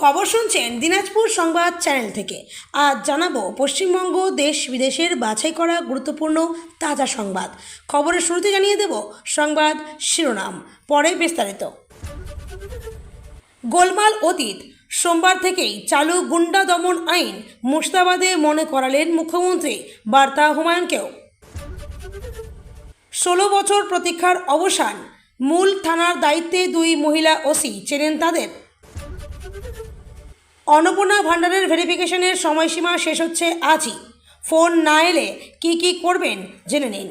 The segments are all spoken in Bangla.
খবর শুনছেন দিনাজপুর সংবাদ চ্যানেল থেকে। আজ জানাবো পশ্চিমবঙ্গ দেশ বিদেশের বাছাই করা গুরুত্বপূর্ণ তাজা সংবাদ। খবরের শুরুতে জানিয়ে দেব সংবাদ শিরোনাম, পরে বিস্তারিত। গোলমাল অতীত, সোমবার থেকেই চালু গুন্ডা দমন আইন মুর্শিদাবাদে মনে করালেন মুখ্যমন্ত্রী, বার্তা হুমায়ুনকেও। 16 বছর প্রতীক্ষার অবসান, মূল থানার দায়িত্বে 2 মহিলা ওসি, চেনেন তাদের। অন্নপূর্ণা ভান্ডারের ভেরিফিকেশনের সময়সীমা শেষ হচ্ছে আজই, ফোন না এলে কি করবেন জেনে নিন।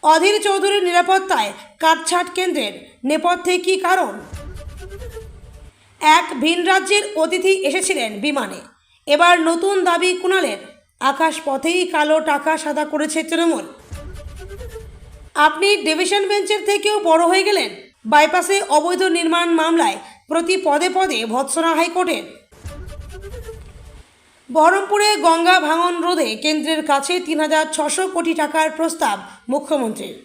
অধীর চৌধুরীর নিরাপত্তায় কাটছাঁট কেন্দ্রের, নেপথ্যে কী কারণ? এক ভিন রাজ্যের অতিথি এসেছিলেন বিমানে, এবার নতুন দাবি কুণালের, আকাশ পথেই কালো টাকা সাদা করেছে তৃণমূল। আপনি ডিভিশন বেঞ্চের থেকেও বড় হয়ে গেলেন, বাইপাসে অবৈধ নির্মাণ মামলায় প্রতি পদে পদে ভৎসনা হাইকোর্টের। বহরমপুরে গঙ্গা ভাঙন রোধে কেন্দ্রের কাছে 3,600 কোটি টাকার প্রস্তাব মুখ্যমন্ত্রীর।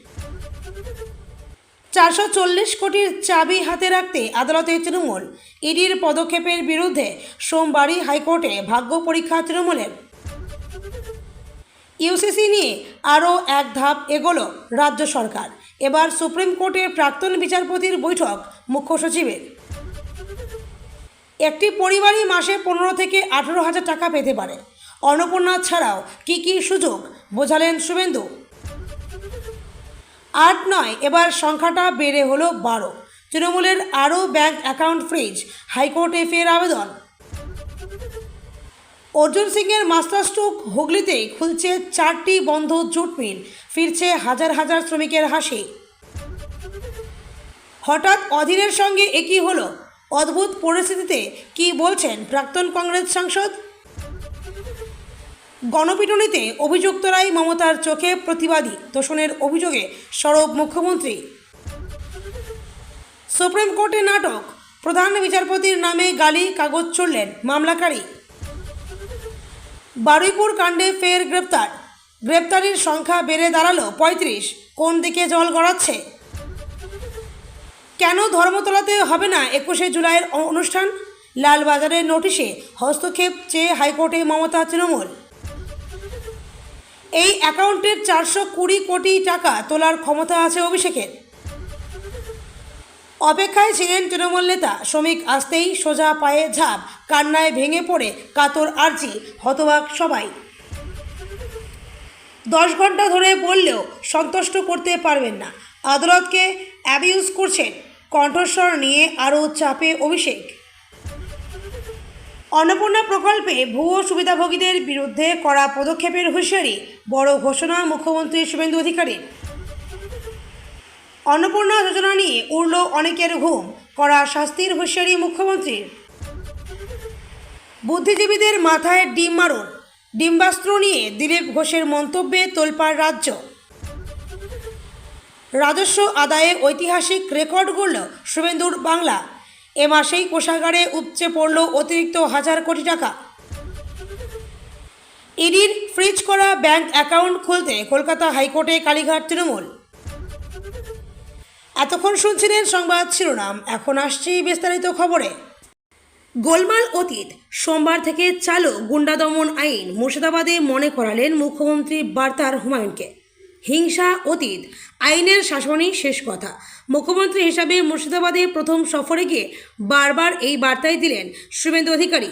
440 কোটির চাবি হাতে রাখতে আদালতে তৃণমূল, ইডির পদক্ষেপের বিরুদ্ধে সোমবারই হাইকোর্টে ভাগ্য পরীক্ষা তৃণমূলের। ইউসিসি নিয়ে আরও এক ধাপ এগোলো রাজ্য সরকার, এবার সুপ্রিম কোর্টের প্রাক্তন বিচারপতির বৈঠক মুখ্য সচিবের। একটি পরিবারই মাসে 15 থেকে 18,000 টাকা পেতে পারে। অন্নপূর্ণা ছাড়াও কি সুযোগ বোঝালেন শুভেন্দু। 8 নয়, এবার সংখ্যাটা বেড়ে হলো 12। তৃণমূলের আরও ব্যাংক অ্যাকাউন্ট ফ্রিজ, হাইকোর্টে ফের আবেদন। অর্জুন সিংয়ের মাস্টারস্ট্রোক, হুগলিতে খুলছে 4টি বন্ধ জুট মিল, ফিরছে হাজার হাজার শ্রমিকের হাসি। হঠাৎ অধীরের সঙ্গে একই হলো, অদ্ভুত পরিস্থিতিতে কি বলছেন প্রাক্তন কংগ্রেস সাংসদ। গণপিটুনিতে অভিযুক্তরাই মমতার চোখে প্রতিবাদী, তোষণের অভিযোগে সরব মুখ্যমন্ত্রী। সুপ্রিম কোর্টে নাটক, প্রধান বিচারপতির নামে গালি কাগজ ছুড়লেন মামলাকারী। বারুইপুর কাণ্ডে ফের গ্রেপ্তারির সংখ্যা বেড়ে দাঁড়ালো 35। কোন দিকে জল গড়াচ্ছে? কেন ধর্মতলাতে হবে না 21শে জুলাইয়ের অনুষ্ঠান? লালবাজারের নোটিশে হস্তক্ষেপ চেয়ে হাইকোর্টে মমতা তৃণমূল। এই অ্যাকাউন্টের 420 কোটি টাকা তোলার ক্ষমতা আছে অভিষেকের। অপেক্ষায় ছিলেন তৃণমূল নেতা, শ্রমিক আসতেই সোজা পায়ে ঝাঁপ, কান্নায় ভেঙে পড়ে কাতর আর্জি, হতবাক সবাই। 10 ঘন্টা ধরে বললেও সন্তুষ্ট করতে পারবেন না, আদালতকে অ্যাবিউজ করছেন, কণ্ঠস্বর নিয়ে আরও চাপে অভিষেক। অন্নপূর্ণা প্রকল্পে ভুয়ো সুবিধাভোগীদের বিরুদ্ধে কড়া পদক্ষেপের হুঁশিয়ারি, বড় ঘোষণা মুখ্যমন্ত্রী শুভেন্দু অধিকারীর। অন্নপূর্ণা যোজনা নিয়ে উড়ল অনেকের ঘুম, কড়া শাস্তির হুঁশিয়ারি মুখ্যমন্ত্রীর। বুদ্ধিজীবীদের মাথায় ডিম মারুন, ডিম্বাস্ত্র নিয়ে দিলীপ ঘোষের মন্তব্যে তোলপাড় রাজ্য। রাজস্ব আদায়ে ঐতিহাসিক রেকর্ড গড়ল শুভেন্দুর বাংলা, এ মাসেই কোষাগারে উপচে পড়ল অতিরিক্ত 1000 কোটি টাকা। ইডির ফ্রিজ করা ব্যাংক অ্যাকাউন্ট খুলতে কলকাতা হাইকোর্টে কালীঘাট তৃণমূল। এতক্ষণ শুনছিলেন সংবাদ শিরোনাম, এখন আসছি বিস্তারিত খবরে। গোলমাল অতীত, সোমবার থেকে চালু গুন্ডা দমন আইন মুর্শিদাবাদে মনে করালেন মুখ্যমন্ত্রী, বার্তার হুমায়ুনকে। হিংসা অতীত, আইনের শাসনই শেষ কথা। মুখ্যমন্ত্রী হিসাবে মুর্শিদাবাদে প্রথম সফরে গিয়ে বারবার এই বার্তাই দিলেন শুভেন্দু অধিকারী।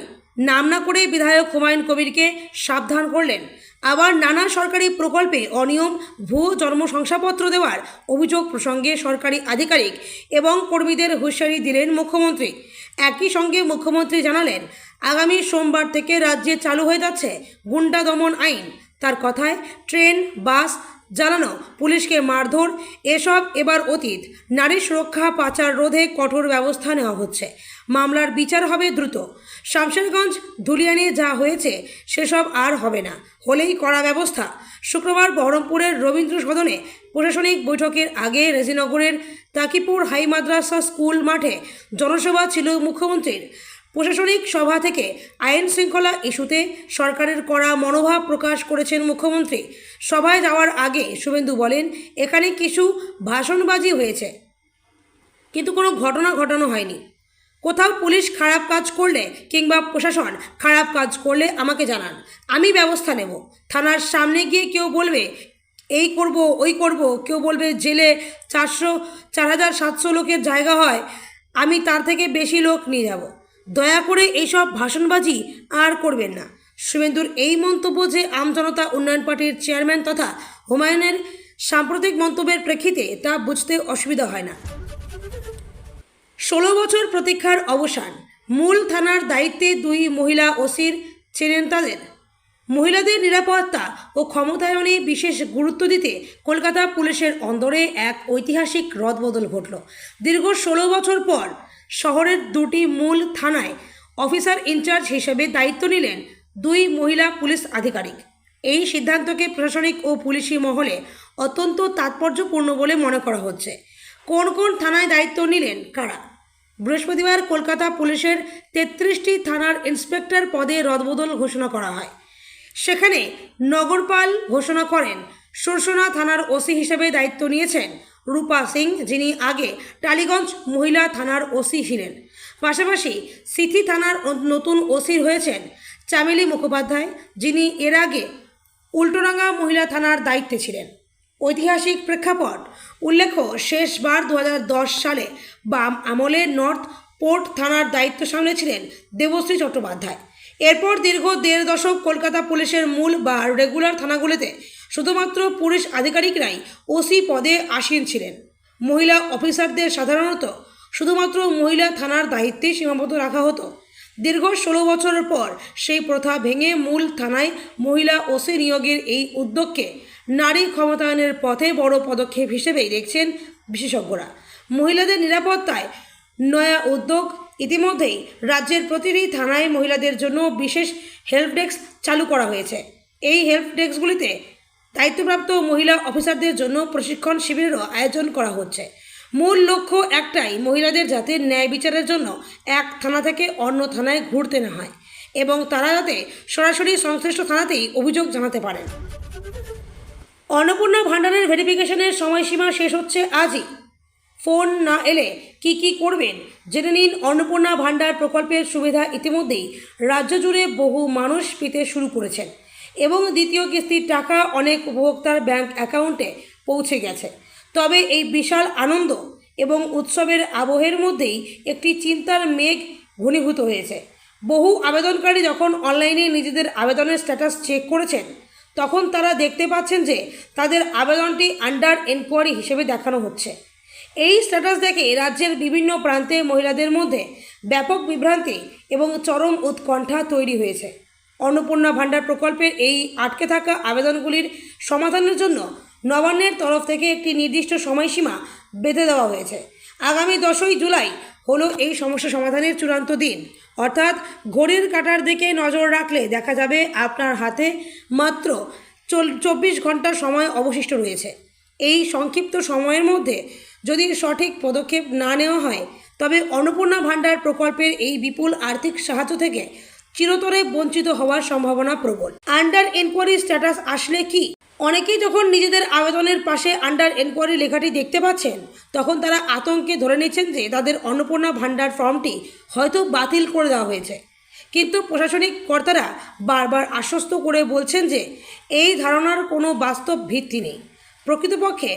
নাম না করে বিধায়ক হুমায়ুন কবিরকে সাবধান করলেন। আবার নানা সরকারি প্রকল্পে অনিয়ম, ভুয়ো জন্ম শংসাপত্র দেওয়ার অভিযোগ প্রসঙ্গে সরকারি আধিকারিক এবং কর্মীদের হুঁশিয়ারি দিলেন মুখ্যমন্ত্রী। একই সঙ্গে মুখ্যমন্ত্রী জানালেন, আগামী সোমবার থেকে রাজ্যে চালু হয়ে যাচ্ছে গুন্ডা দমন আইন। তার কথায় ট্রেন, বাস জ্বালানো, পুলিশকে মারধর, এসব এবার অতীত। নারী সুরক্ষা, পাচার রোধে কঠোর ব্যবস্থা নেওয়া হচ্ছে, মামলার বিচার হবে দ্রুত। শামশেরগঞ্জ, ধুলিয়ানে যা হয়েছে সেসব আর হবে না, হলেই কড়া ব্যবস্থা। শুক্রবার বহরমপুরের রবীন্দ্র সদনে প্রশাসনিক বৈঠকের আগে রেজিনগরের তাকিপুর হাই মাদ্রাসা স্কুল মাঠে জনসভা ছিল মুখ্যমন্ত্রীর। প্রশাসনিক সভা থেকে আইন শৃঙ্খলা ইস্যুতে সরকারের কড়া মনোভাব প্রকাশ করেছেন মুখ্যমন্ত্রী। সভায় যাওয়ার আগে শুভেন্দু বলেন, এখানে কিছু ভাষণবাজি হয়েছে, কিন্তু কোনো ঘটনা ঘটানো হয়নি। কোথাও পুলিশ খারাপ কাজ করলে কিংবা প্রশাসন খারাপ কাজ করলে আমাকে জানান, আমি ব্যবস্থা নেব। থানার সামনে গিয়ে কেউ বলবে এই করব ওই করব, কেউ বলবে জেলে 4,700 লোকের জায়গা হয়, আমি তার থেকে বেশি লোক নিয়ে যাব। দয়া করে এইসব ভাষণবাজি আর করবেন না। শুভেন্দুর এই মন্তব্য যে আমজনতা উন্নয়ন পার্টির চেয়ারম্যান তথা হুমায়ুনের সাম্প্রতিক মন্তব্যের প্রেক্ষিতে তা বুঝতে অসুবিধা হয় না। 16 বছর প্রতীক্ষার অবসান। মূল থানার দায়িত্বে 2 মহিলা ওসির ছিলেন তাদের। মহিলাদের নিরাপত্তা ও ক্ষমতায়নে বিশেষ গুরুত্ব দিতে কলকাতা পুলিশের অন্দরে এক ঐতিহাসিক রদবদল ঘটল। দীর্ঘ 16 বছর পর শহরের 2টি মূল থানায় অফিসার ইনচার্জ হিসেবে দায়িত্ব নিলেন 2 মহিলা পুলিশ আধিকারিক। এই সিদ্ধান্তকে প্রশাসনিক ও পুলিশি মহলে অত্যন্ত তাৎপর্যপূর্ণ বলে মনে করা হচ্ছে। কোন কোন থানায় দায়িত্ব নিলেন কারা? বৃহস্পতিবার কলকাতা পুলিশের 33টি থানার ইন্সপেক্টর পদে রদবদল ঘোষণা করা হয়। সেখানে নগরপাল ঘোষণা করেন সুরসোনা থানার ওসি হিসেবে দায়িত্ব নিয়েছেন রূপা সিং, যিনি আগে টালিগঞ্জ মহিলা থানার ওসি ছিলেন। পাশাপাশি সিথি থানার নতুন ওসি হয়েছেন চামেলি মুখোপাধ্যায়, যিনি এর আগে উল্টোডাঙ্গা মহিলা থানার দায়িত্বে ছিলেন। ঐতিহাসিক প্রেক্ষাপট উল্লেখ্য, শেষবার 2010 সালে বাম আমলে নর্থ পোর্ট থানার দায়িত্ব সামলেছিলেন দেবশ্রী চট্টোপাধ্যায়। এরপর দীর্ঘ 1.5 দশক কলকাতা পুলিশের মূল বা রেগুলার থানাগুলিতে শুধুমাত্র পুলিশ আধিকারিকরাই ওসি পদে আসীন ছিলেন। মহিলা অফিসারদের সাধারণত শুধুমাত্র মহিলা থানার দায়িত্বে সীমাবদ্ধ রাখা হতো। দীর্ঘ 16 বছরের পর সেই প্রথা ভেঙে মূল থানায় মহিলা ওসি নিয়োগের এই উদ্যোগকে নারী ক্ষমতায়নের পথে বড় পদক্ষেপ হিসেবেই দেখছেন বিশেষজ্ঞরা। মহিলাদের নিরাপত্তায় নয়া উদ্যোগ। ইতিমধ্যেই রাজ্যের প্রতিটি থানায় মহিলাদের জন্য বিশেষ হেল্প ডেস্ক চালু করা হয়েছে। এই হেল্প ডেস্কগুলিতে দায়িত্বপ্রাপ্ত মহিলা অফিসারদের জন্য প্রশিক্ষণ শিবিরেরও আয়োজন করা হচ্ছে। মূল লক্ষ্য একটাই, মহিলাদের যাতে ন্যায় বিচারের জন্য এক থানা থেকে অন্য থানায় ঘুরতে না হয় এবং তারা যাতে সরাসরি সংশ্লিষ্ট থানাতেই অভিযোগ জানাতে পারেন। অন্নপূর্ণা ভাণ্ডারের ভেরিফিকেশনের সময়সীমা শেষ হচ্ছে আজই। ফোন না এলে কি করবেন জেনে নিন। অন্নপূর্ণা ভাণ্ডার প্রকল্পের সুবিধা ইতিমধ্যেই রাজ্য জুড়ে বহু মানুষ পেতে শুরু করেছেন এবং দ্বিতীয় কিস্তির টাকা অনেক উপভোক্তার ব্যাংক অ্যাকাউন্টে পৌঁছে গেছে। তবে এই বিশাল আনন্দ এবং উৎসবের আবহের মধ্যেই একটি চিন্তার মেঘ ঘনীভূত হয়েছে। বহু আবেদনকারী যখন অনলাইনে নিজেদের আবেদনের স্ট্যাটাস চেক করেছেন, তখন তারা দেখতে পাচ্ছেন যে তাদের আবেদনটি আন্ডার এনকোয়ারি হিসেবে দেখানো হচ্ছে। এই স্ট্যাটাস দেখে রাজ্যের বিভিন্ন প্রান্তে মহিলাদের মধ্যে ব্যাপক বিভ্রান্তি এবং চরম উৎকণ্ঠা তৈরি হয়েছে। অন্নপূর্ণা ভাণ্ডার প্রকল্পের এই আটকে থাকা আবেদনগুলির সমাধানের জন্য নবান্নের তরফ থেকে একটি নির্দিষ্ট সময়সীমা বেঁধে দেওয়া হয়েছে। আগামী 10ই জুলাই হলো এই সমস্যা সমাধানের চূড়ান্ত দিন। অর্থাৎ ঘড়ির কাঁটার দিকে নজর রাখলে দেখা যাবে আপনার হাতে মাত্র 24 ঘন্টা সময় অবশিষ্ট রয়েছে। এই সংক্ষিপ্ত সময়ের মধ্যে যদি সঠিক পদক্ষেপ না নেওয়া হয়, তবে অন্নপূর্ণা ভাণ্ডার প্রকল্পের এই বিপুল আর্থিক সাহায্য থেকে চিরতরে বঞ্চিত হওয়ার সম্ভাবনা প্রবল। আন্ডার এনকোয়ারি স্ট্যাটাস আসলে কি? অনেকেই যখন নিজেদের আবেদনের পাশে আন্ডার এনকোয়ারি লেখাটি দেখতে পাচ্ছেন, তখন তারা আতঙ্কে ধরে নিচ্ছেন যে তাদের অন্নপূর্ণা ভাণ্ডার ফর্মটি হয়তো বাতিল করে দেওয়া হয়েছে। কিন্তু প্রশাসনিক কর্তারা বারবার আশ্বস্ত করে বলছেন যে এই ধারণার কোনো বাস্তব ভিত্তি নেই। প্রকৃতপক্ষে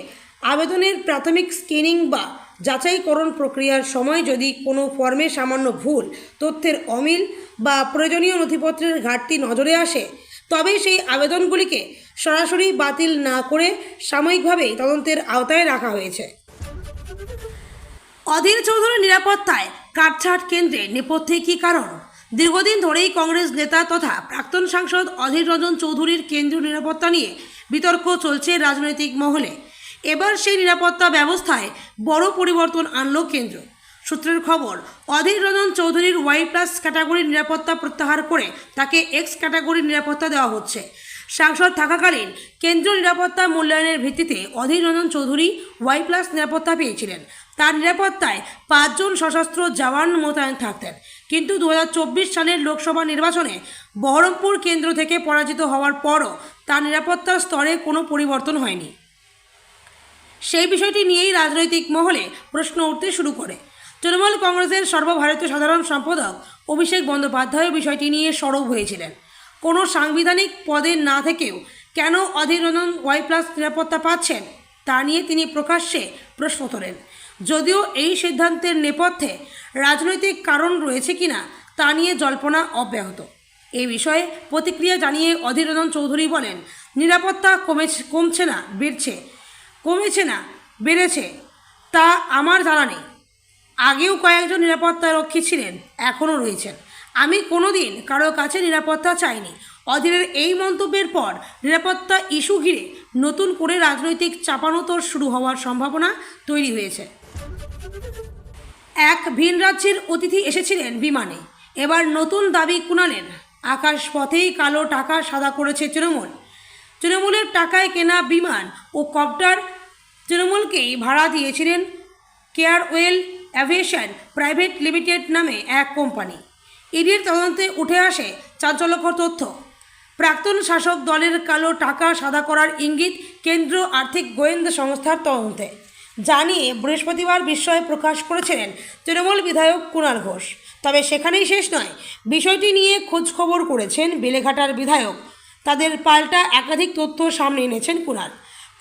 আবেদনের প্রাথমিক স্ক্রিনিং বা যাচাইকরণ প্রক্রিয়ার সময় যদি কোনো ফর্মে সামান্য ভুল, তথ্যের অমিল বা প্রয়োজনীয় নথিপত্রের ঘাটতি নজরে আসে, তবে সেই আবেদনগুলিকে সরাসরি বাতিল না করে সাময়িকভাবেই তদন্তের আওতায় রাখা হয়েছে। অধীর চৌধুরীর নিরাপত্তায় কাটছাঁট কেন্দ্রে নেপথ্যে কী কারণ? দীর্ঘদিন ধরেই কংগ্রেস নেতা তথা প্রাক্তন সাংসদ অধীর রঞ্জন চৌধুরীর কেন্দ্রীয় নিরাপত্তা নিয়ে বিতর্ক চলছে রাজনৈতিক মহলে। এবার সেই নিরাপত্তা ব্যবস্থায় বড় পরিবর্তন আনল কেন্দ্র। সূত্রের খবর, অধীর রঞ্জন চৌধুরীর Y+ ক্যাটাগরির নিরাপত্তা প্রত্যাহার করে তাকে X ক্যাটাগরির নিরাপত্তা দেওয়া হচ্ছে। সাংসদ থাকাকালীন কেন্দ্রীয় নিরাপত্তা মূল্যায়নের ভিত্তিতে অধীর রঞ্জন চৌধুরী Y+ নিরাপত্তা পেয়েছিলেন। তার নিরাপত্তায় 5 জন সশস্ত্র জওয়ান মোতায়েন থাকতেন। কিন্তু 2024 সালের লোকসভা নির্বাচনে বহরমপুর কেন্দ্র থেকে পরাজিত হওয়ার পরও তার নিরাপত্তার স্তরে কোনো পরিবর্তন হয়নি। সেই বিষয়টি নিয়েই রাজনৈতিক মহলে প্রশ্ন উঠতে শুরু করে। তৃণমূল কংগ্রেসের সর্বভারতীয় সাধারণ সম্পাদক অভিষেক বন্দ্যোপাধ্যায় বিষয়টি নিয়ে সরব হয়েছিলেন। কোনো সাংবিধানিক পদে না থেকেও কেন অধীর রঞ্জন ওয়াই+ নিরাপত্তা পাচ্ছেন তা নিয়ে তিনি প্রকাশ্যে প্রশ্ন তোলেন। যদিও এই সিদ্ধান্তের নেপথ্যে রাজনৈতিক কারণ রয়েছে কিনা তা নিয়ে জল্পনা অব্যাহত। এই বিষয়ে প্রতিক্রিয়া জানিয়ে অধীর রঞ্জন চৌধুরী বলেন, নিরাপত্তা কমছে না বেড়েছে তা আমার জানা নেই। আগেও কয়েকজন নিরাপত্তারক্ষী ছিলেন, এখনও রয়েছেন। আমি কোনোদিন কারো কাছে নিরাপত্তা চাইনি। অধীরের এই মন্তব্যের পর নিরাপত্তা ইস্যু ঘিরে নতুন করে রাজনৈতিক চাপানোতর শুরু হওয়ার সম্ভাবনা তৈরি হয়েছে। এক ভিন রাজ্যের অতিথি এসেছিলেন বিমানে, এবার নতুন দাবি কুণালের। আকাশপথেই কালো টাকা সাদা করেছে তৃণমূলের টাকায় কেনা বিমান ও কপ্টার তৃণমূলকেই ভাড়া দিয়েছিলেন কেয়ারওয়েল অ্যাভিয়েশন প্রাইভেট লিমিটেড নামে এক কোম্পানি। ইডির তদন্তে উঠে আসে চাঞ্চল্যকর তথ্য। প্রাক্তন শাসক দলের কালো টাকা সাদা করার ইঙ্গিত কেন্দ্রীয় আর্থিক গোয়েন্দা সংস্থার তদন্তে জানিয়ে বৃহস্পতিবার বিস্ময় প্রকাশ করেছিলেন তৃণমূল বিধায়ক কুণাল ঘোষ। তবে সেখানেই শেষ নয়, বিষয়টি নিয়ে খোঁজখবর করেছেন বেলেঘাটার বিধায়ক। তাদের পাল্টা একাধিক তথ্য সামনে এনেছেন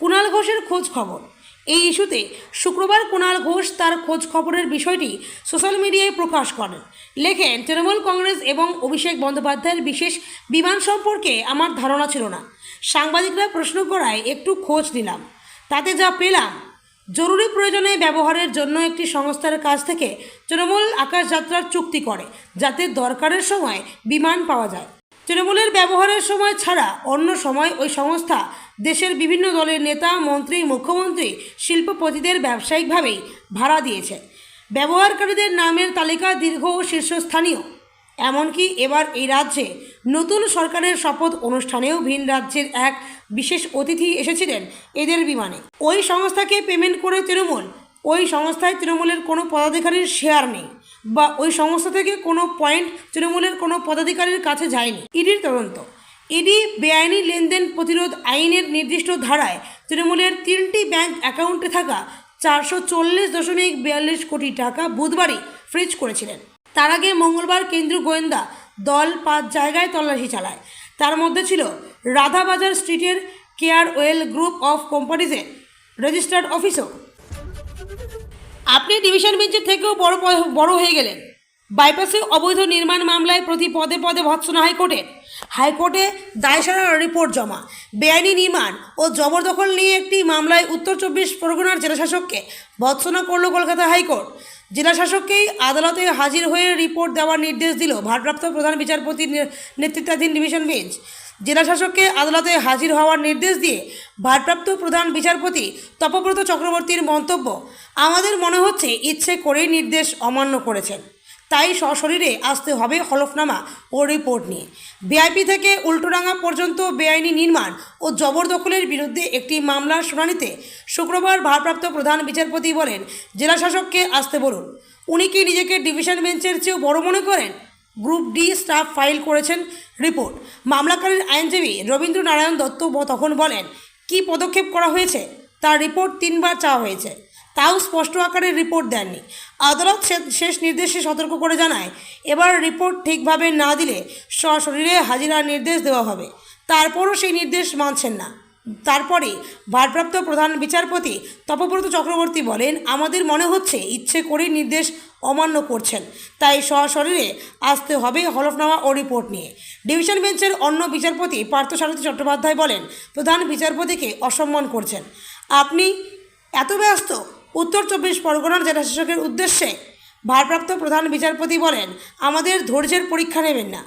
কুণাল ঘোষের খোঁজ খবর। এই ইস্যুতে শুক্রবার কুণাল ঘোষ তার খোঁজ খবরের বিষয়টি সোশ্যাল মিডিয়ায় প্রকাশ করেন। লেখেন, তৃণমূল কংগ্রেস এবং অভিষেক বন্দ্যোপাধ্যায়ের বিশেষ বিমান সম্পর্কে আমার ধারণা ছিল না। সাংবাদিকরা প্রশ্ন করায় একটু খোঁজ নিলাম। তাতে যা পেলাম, জরুরি প্রয়োজনে ব্যবহারের জন্য একটি সংস্থার কাছ থেকে তৃণমূল আকাশযাত্রার চুক্তি করে, যাতে দরকারের সময় বিমান পাওয়া যায়। তৃণমূলের ব্যবহারের সময় ছাড়া অন্য সময় ওই সংস্থা দেশের বিভিন্ন দলের নেতা, মন্ত্রী, মুখ্যমন্ত্রী, শিল্পপতিদের ব্যবসায়িকভাবেই ভাড়া দিয়েছে। ব্যবহারকারীদের নামের তালিকা দীর্ঘ ও শীর্ষস্থানীয়। এমনকি এবার এই রাজ্যে নতুন সরকারের শপথ অনুষ্ঠানেও ভিন রাজ্যের এক বিশেষ অতিথি এসেছিলেন এদের বিমানে। ওই সংস্থাকে পেমেন্ট করে ওই সংস্থায় তৃণমূলের কোনো পদাধিকারীর শেয়ার নেই বা ওই সংস্থা থেকে কোনো পয়েন্ট তৃণমূলের কোনো পদাধিকারীর কাছে যায়নি। ইডির তদন্ত। ইডি বেআইনি লেনদেন প্রতিরোধ আইনের নির্দিষ্ট ধারায় তৃণমূলের 3টি ব্যাংক অ্যাকাউন্টে থাকা 440.42 কোটি টাকা বুধবারই ফ্রিজ করেছিলেন। তার আগে মঙ্গলবার কেন্দ্রীয় গোয়েন্দা দল 5 জায়গায় তল্লাশি চালায়। তার মধ্যে ছিল রাধাবাজার স্ট্রিটের কেয়ারওয়েল গ্রুপ অফ কোম্পানিজের রেজিস্টার্ড অফিসও। আপনি ডিভিশন বেঞ্চের থেকেও বড় হয়ে গেলেন। বাইপাসে অবৈধ নির্মাণ মামলায় প্রতি পদে ভৎসনা হাইকোর্টে দায়সারা রিপোর্ট জমা। বেআইনি নির্মাণ ও জবরদখল নিয়ে একটি মামলায় উত্তর 24 পরগনার জেলাশাসককে ভৎসনা করল কলকাতা হাইকোর্ট। জেলাশাসককেই আদালতে হাজির হয়ে রিপোর্ট দেওয়ার নির্দেশ দিল ভারপ্রাপ্ত প্রধান বিচারপতির নেতৃত্বাধীন ডিভিশন বেঞ্চ। জেলাশাসককে আদালতে হাজির হওয়ার নির্দেশ দিয়ে ভারপ্রাপ্ত প্রধান বিচারপতি তপব্রত চক্রবর্তীর মন্তব্য, আমাদের মনে হচ্ছে ইচ্ছে করেই নির্দেশ অমান্য করেছেন, তাই সশরীরে আসতে হবে হলফনামা ও রিপোর্ট নিয়ে। ভিআইপি থেকে উল্টোডাঙ্গা পর্যন্ত বেআইনি নির্মাণ ও জবরদখলের বিরুদ্ধে একটি মামলার শুনানিতে শুক্রবার ভারপ্রাপ্ত প্রধান বিচারপতি বলেন, জেলাশাসককে আসতে বলুন। উনি কি নিজেকে ডিভিশন বেঞ্চের চেয়েও বড় মনে করেন? গ্রুপ ডি স্টাফ ফাইল করেছেন রিপোর্ট। মামলাকারীর আইনজীবী রবীন্দ্র নারায়ণ দত্ত তখন বলেন, কি পদক্ষেপ করা হয়েছে তার রিপোর্ট 3বার চাওয়া হয়েছে, তাও স্পষ্ট আকারে রিপোর্ট দেননি। আদালত শেষ নির্দেশে সতর্ক করে জানায়, এবার রিপোর্ট ঠিকভাবে না দিলে সশরীরে হাজিরার নির্দেশ দেওয়া হবে। তারপরও সেই নির্দেশ মানছেন না। তারপরে ভারপ্রাপ্ত প্রধান বিচারপতি তপব্রত চক্রবর্তী বলেন, আমাদের মনে হচ্ছে ইচ্ছে করেই নির্দেশ অমান্য করছেন, তাই সশরীরে আসতে হবে হলফনামা ও রিপোর্ট নিয়ে। ডিভিশন বেঞ্চের অন্য বিচারপতি পার্থসারথী চট্টোপাধ্যায় বলেন, প্রধান বিচারপতিকে অসম্মান করছেন। আপনি এত ব্যস্ত? উত্তর 24 পরগনার জেলাশাসকের উদ্দেশ্যে ভারপ্রাপ্ত প্রধান বিচারপতি বলেন, আমাদের ধৈর্যের পরীক্ষা নেবেন না।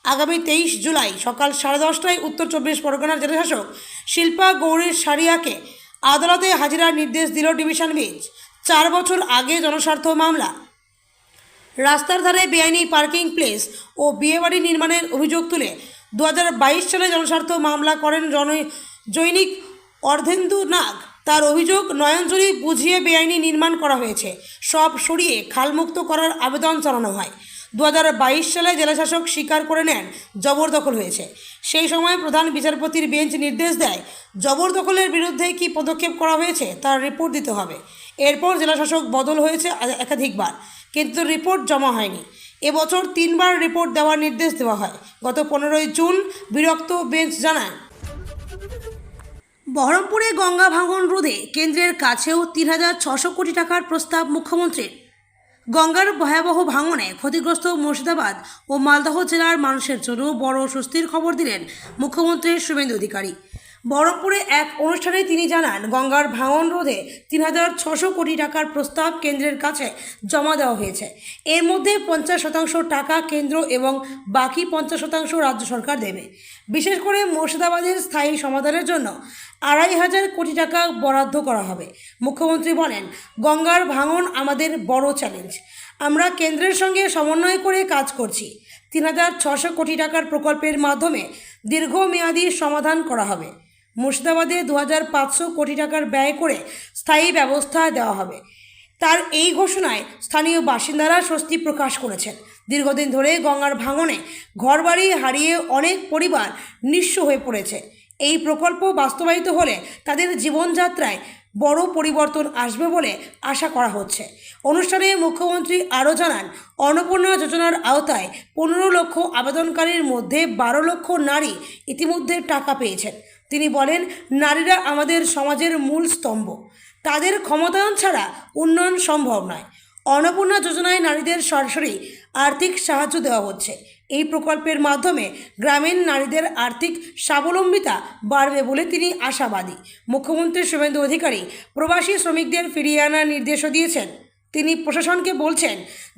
আগামী 23 জুলাই সকাল 10:30টায় উত্তর 24 পরগনার জেলাশাসক শিল্পা গৌরী সারিয়াকে আদালতে হাজিরার নির্দেশ দিল ডিভিশন বেঞ্চ। 4 বছর আগে জনস্বার্থ মামলা, রাস্তার ধারে বেআইনি পার্কিং প্লেস ও বিয়েবাড়ি নির্মাণের অভিযোগ তুলে 2022 সালে জনস্বার্থ মামলা করেন জৈনিক অর্ধেন্দু নাগ। তার অভিযোগ, নয়নজুরি বুঝিয়ে বেআইনি নির্মাণ করা হয়েছে, সব সরিয়ে খালমুক্ত করার আবেদন জানানো হয়। 2022 সালে জেলাশাসক স্বীকার করে নেন জবরদখল হয়েছে। সেই সময় প্রধান বিচারপতির বেঞ্চ নির্দেশ দেয়, জবরদখলের বিরুদ্ধে কী পদক্ষেপ করা হয়েছে তার রিপোর্ট দিতে হবে। এরপর জেলাশাসক বদল হয়েছে একাধিকবার, কিন্তু রিপোর্ট জমা হয়নি। এবছর 3বার রিপোর্ট দেওয়ার নির্দেশ দেওয়া হয়। গত 15ই জুন বিরক্ত বেঞ্চ জানায়, বহরমপুরে গঙ্গা ভাঙন রোধে কেন্দ্রের কাছেও 3,600 কোটি টাকার প্রস্তাব মুখ্যমন্ত্রীর। গঙ্গার ভয়াবহ ভাঙনে ক্ষতিগ্রস্ত মুর্শিদাবাদ ও মালদহ জেলার মানুষের জন্য বড় স্বস্তির খবর দিলেন মুখ্যমন্ত্রী শুভেন্দু অধিকারী। বহরমপুরে এক অনুষ্ঠানে তিনি জানান, গঙ্গার ভাঙন রোধে 3,600 কোটি টাকার প্রস্তাব কেন্দ্রের কাছে জমা দেওয়া হয়েছে। এর মধ্যে 50% টাকা কেন্দ্র এবং বাকি 50% রাজ্য সরকার দেবে। বিশেষ করে মুর্শিদাবাদের স্থায়ী সমাধানের জন্য 2,500 কোটি টাকা বরাদ্দ করা হবে। মুখ্যমন্ত্রী বলেন, গঙ্গার ভাঙন আমাদের বড় চ্যালেঞ্জ। আমরা কেন্দ্রের সঙ্গে সমন্বয় করে কাজ করছি। 3,600 কোটি টাকার প্রকল্পের মাধ্যমে দীর্ঘমেয়াদী সমাধান করা হবে। মুর্শিদাবাদে 2,500 কোটি টাকার ব্যয় করে স্থায়ী ব্যবস্থা দেওয়া হবে। তার এই ঘোষণায় স্থানীয় বাসিন্দারা স্বস্তি প্রকাশ করেছেন। দীর্ঘদিন ধরে গঙ্গার ভাঙনে ঘরবাড়ি হারিয়ে অনেক পরিবার নিঃস্ব হয়ে পড়েছে। এই প্রকল্প বাস্তবায়িত হলে তাদের জীবনযাত্রায় বড় পরিবর্তন আসবে বলে আশা করা হচ্ছে। অনুষ্ঠানে মুখ্যমন্ত্রী আরও জানান, অন্নপূর্ণা যোজনার আওতায় 15 লক্ষ আবেদনকারীর মধ্যে 12 লক্ষ নারী ইতিমধ্যে টাকা পেয়েছেন। তিনি বলেন, নারীরা আমাদের সমাজের মূল স্তম্ভ। তাদের ক্ষমতায়ন ছাড়া উন্নয়ন সম্ভব নয়। অন্নপূর্ণা যোজনায় নারীদের সরাসরি আর্থিক সাহায্য দেওয়া হচ্ছে। এই প্রকল্পের মাধ্যমে গ্রামীণ নারীদের আর্থিক স্বাবলম্বিতা বাড়বে বলে তিনি আশাবাদী। মুখ্যমন্ত্রী শুভেন্দু অধিকারী প্রবাসী শ্রমিকদের ফিরিয়ে আনার নির্দেশও দিয়েছেন। তিনি প্রশাসনকে বলছেন,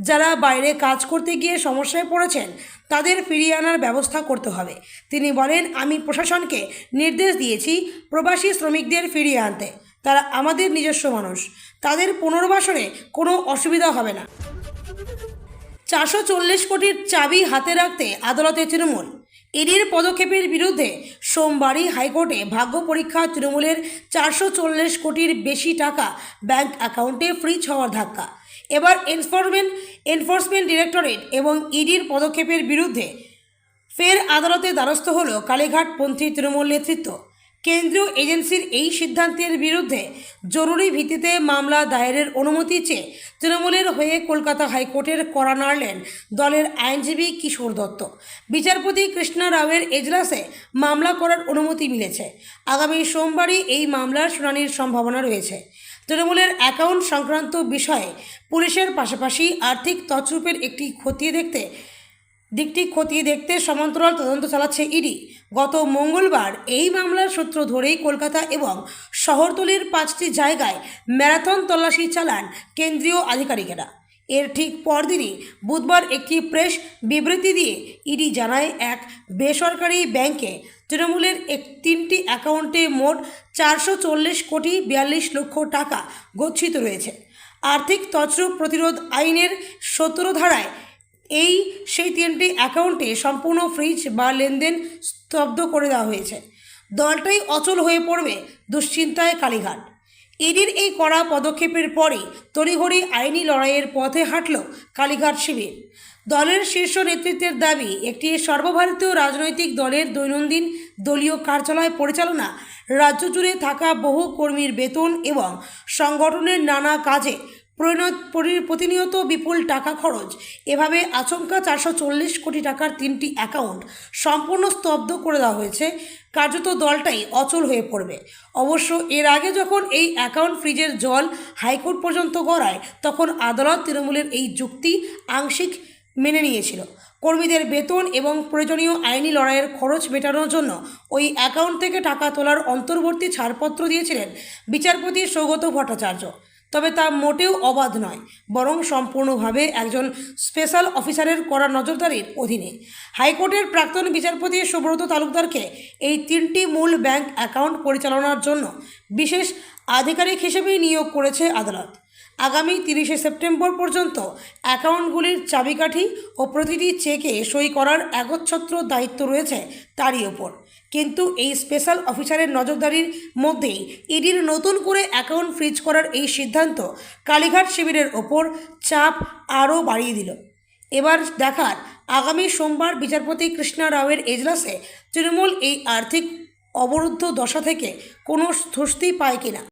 যারা বাইরে কাজ করতে গিয়ে সমস্যায় পড়েছেন তাদের ফিরিয়ে আনার ব্যবস্থা করতে হবে। তিনি বলেন, আমি প্রশাসনকে নির্দেশ দিয়েছি প্রবাসী শ্রমিকদের ফিরিয়ে আনতে। তারা আমাদের নিজস্ব মানুষ, তাদের পুনর্বাসনে কোনো অসুবিধা হবে না। 440 কোটির চাবি হাতে রাখতে আদালতে তৃণমূল। ইডির পদক্ষেপের বিরুদ্ধে সোমবারই হাইকোর্টে ভাগ্য পরীক্ষা। তৃণমূলের 440 কোটির বেশি টাকা ব্যাংক অ্যাকাউন্টে ফ্রিজ হওয়ার ধাক্কা। এবার এনফোর্সমেন্ট ডিরেক্টরেট এবং ইডির পদক্ষেপের বিরুদ্ধে ফের আদালতে দ্বারস্থ হল কালীঘাটপন্থী তৃণমূল নেতৃত্ব। কেন্দ্রীয় এজেন্সির এই সিদ্ধান্তের বিরুদ্ধে জরুরি ভিত্তিতে মামলা দায়েরের অনুমতি চেয়ে তৃণমূলের হয়ে কলকাতা হাইকোর্টের কড়া নাড়লেন দলের আইনজীবী কিশোর দত্ত। বিচারপতি কৃষ্ণা রাওয়ের এজলাসে মামলা করার অনুমতি মিলেছে। আগামী সোমবারই এই মামলার শুনানির সম্ভাবনা রয়েছে। তৃণমূলের অ্যাকাউন্ট সংক্রান্ত বিষয়ে পুলিশের পাশাপাশি আর্থিক তছরূপের দিকটি খতিয়ে দেখতে সমান্তরাল তদন্ত চালাচ্ছে ইডি। গত মঙ্গলবার এই মামলার সূত্র ধরেই কলকাতা এবং শহরতলির 5টি জায়গায় ম্যারাথন তল্লাশি চালান কেন্দ্রীয় আধিকারিকেরা। এর ঠিক পরদিনই বুধবার একটি প্রেস বিবৃতি দিয়ে ইডি জানায়, এক বেসরকারি ব্যাংকে তৃণমূলের 3টি অ্যাকাউন্টে মোট 440 কোটি 42 লক্ষ টাকা গচ্ছিত রয়েছে। আর্থিক তছরূপ প্রতিরোধ আইনের 17 ধারায় সেই 3টি অ্যাকাউন্টে সম্পূর্ণ ফ্রিজ বা লেনদেন স্তব্ধ করে দেওয়া হয়েছে। দলটাই অচল হয়ে পড়বে দুশ্চিন্তায় কালীঘাট। ইডির এই কড়া পদক্ষেপের পরই তড়িঘড়ি আইনি লড়াইয়ের পথে হাঁটল কালীঘাট শিবির। দলের শীর্ষ নেতৃত্বের দাবি, একটি সর্বভারতীয় রাজনৈতিক দলের দৈনন্দিন দলীয় কার্যালয় পরিচালনা, রাজ্য জুড়ে থাকা বহু কর্মীর বেতন এবং সংগঠনের নানা কাজে প্রতিনিয়ত বিপুল টাকা খরচ। এভাবে আচমকা 440 কোটি টাকার 3টি অ্যাকাউন্ট সম্পূর্ণ স্তব্ধ করে দেওয়া হয়েছে। কার্যত দলটাই অচল হয়ে পড়বে। অবশ্য এর আগে যখন এই অ্যাকাউন্ট ফ্রিজের জল হাইকোর্ট পর্যন্ত গড়ায়, তখন আদালত তৃণমূলের এই যুক্তি আংশিক মেনে নিয়েছিল। কর্মীদের বেতন এবং প্রয়োজনীয় আইনি লড়াইয়ের খরচ মেটানোর জন্য ওই অ্যাকাউন্ট থেকে টাকা তোলার অন্তর্বর্তী ছাড়পত্র দিয়েছিলেন বিচারপতি সৌগত ভট্টাচার্য। তবে তা মোটেও অবাধ নয়, বরং সম্পূর্ণভাবে একজন স্পেশাল অফিসারের কড়া নজরদারির অধীনে। হাইকোর্টের প্রাক্তন বিচারপতি সুব্রত তালুকদারকে এই 3টি মূল ব্যাংক অ্যাকাউন্ট পরিচালনার জন্য বিশেষ আধিকারিক হিসেবে নিয়োগ করেছে আদালত। আগামী 30শে সেপ্টেম্বর পর্যন্ত অ্যাকাউন্টগুলির চাবিকাঠি ও প্রতিটি চেকে সই করার একচ্ছত্র দায়িত্ব রয়েছে তারই ওপর। কিন্তু এই স্পেশাল অফিসারের নজরদারির মধ্যেই ইডির নতুন করে অ্যাকাউন্ট ফ্রিজ করার এই সিদ্ধান্ত কালীঘাট শিবিরের ওপর চাপ আরও বাড়িয়ে দিল। এবার দেখার, আগামী সোমবার বিচারপতি কৃষ্ণা রাওয়ের এজলাসে তৃণমূল এই আর্থিক অবরুদ্ধ দশা থেকে কোনো স্বস্তি পায় কিনা।